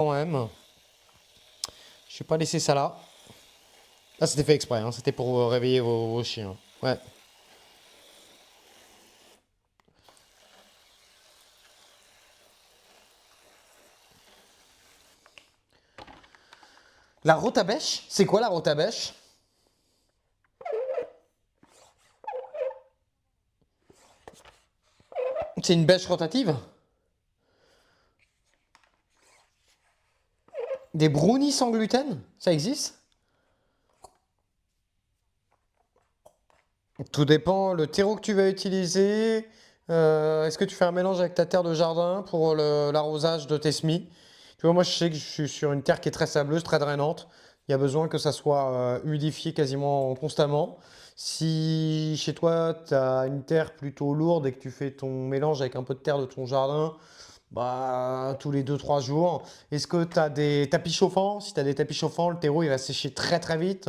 quand même. Je vais pas laisser ça là. Ah, c'était fait exprès, hein. C'était pour réveiller vos chiens. Ouais. La rotabèche? C'est quoi la rotabèche? C'est une bêche rotative? Des brownies sans gluten? Ça existe? Tout dépend le terreau que tu vas utiliser. Est-ce que tu fais un mélange avec ta terre de jardin pour l'arrosage de tes semis? Tu vois, moi je sais que je suis sur une terre qui est très sableuse, très drainante. Il y a besoin que ça soit humidifié quasiment constamment. Si chez toi tu as une terre plutôt lourde et que tu fais ton mélange avec un peu de terre de ton jardin, bah tous les 2 3 jours. Est-ce que tu as des tapis chauffants? Si tu as des tapis chauffants, le terreau il va sécher très très vite.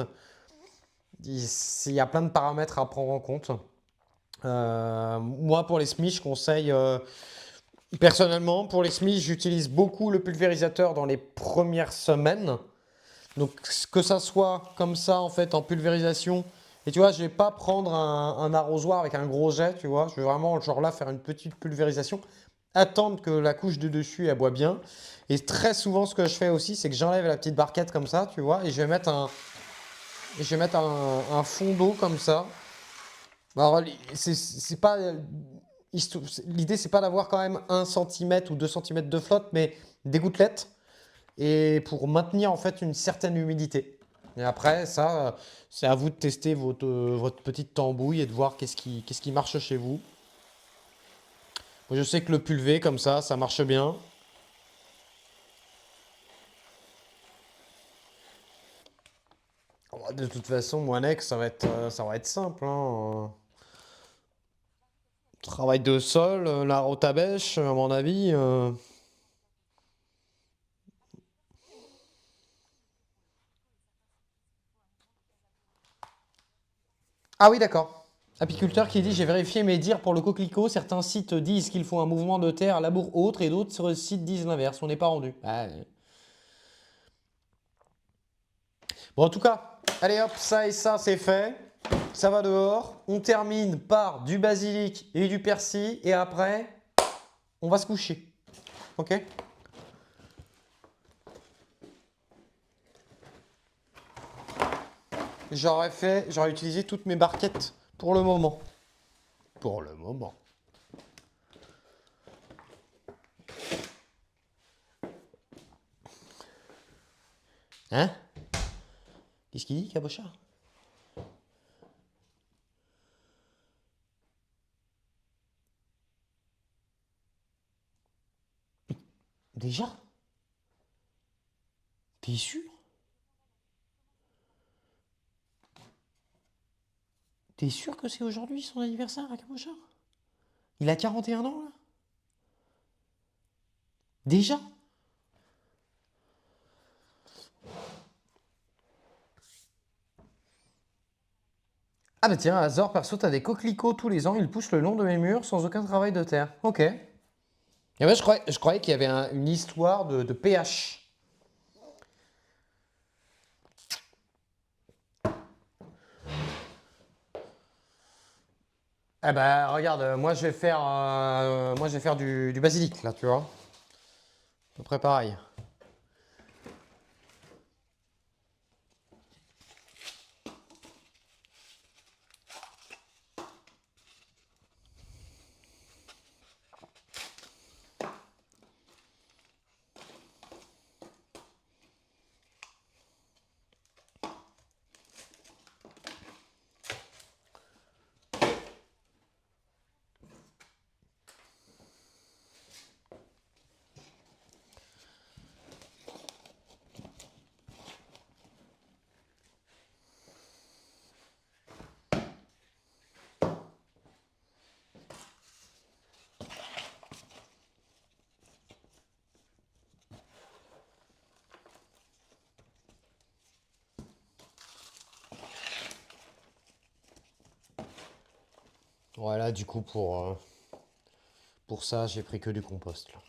Il y a plein de paramètres à prendre en compte. Moi, pour les semis, je conseille, personnellement, pour les semis, j'utilise beaucoup le pulvérisateur dans les premières semaines. Donc, que ça soit comme ça, en fait, en pulvérisation. Et tu vois, je vais pas prendre un arrosoir avec un gros jet, tu vois. Je vais vraiment, genre là, faire une petite pulvérisation. Attendre que la couche de dessus, elle boit bien. Et très souvent, ce que je fais aussi, c'est que j'enlève la petite barquette comme ça, tu vois. Et je vais mettre un fond d'eau comme ça. Alors, c'est pas. L'idée, c'est pas d'avoir quand même 1 cm ou 2 cm de flotte, mais des gouttelettes. Et pour maintenir en fait une certaine humidité. Et après, ça, c'est à vous de tester votre petite tambouille et de voir qu'est-ce qui marche chez vous. Moi, je sais que le pulvé, comme ça marche bien. De toute façon, Moinex, ça va être simple, hein. Travail de sol, la rotabèche, à mon avis. Ah oui, d'accord. Apiculteur qui dit: j'ai vérifié mes dires pour le coquelicot. Certains sites disent qu'il faut un mouvement de terre, labour autre, et d'autres sur le site disent l'inverse. On n'est pas rendu. Ah, ouais. Bon, en tout cas, allez hop, ça et ça, c'est fait. Ça va dehors. On termine par du basilic et du persil. Et après, on va se coucher. Ok? J'aurais utilisé toutes mes barquettes pour le moment. Pour le moment. Hein? Qu'est-ce qu'il dit, Cabochard? Déjà? T'es sûr? T'es sûr que c'est aujourd'hui son anniversaire à Cabochard? Il a 41 ans, là? Déjà? Ah bah tiens, Azor, perso, t'as des coquelicots tous les ans, ils poussent le long de mes murs sans aucun travail de terre. Ok. Et ben, je croyais qu'il y avait une histoire de pH. Eh ben, regarde, moi je vais faire du basilic, là, tu vois. À peu près pareil. Voilà, du coup, pour ça, j'ai pris que du compost, là.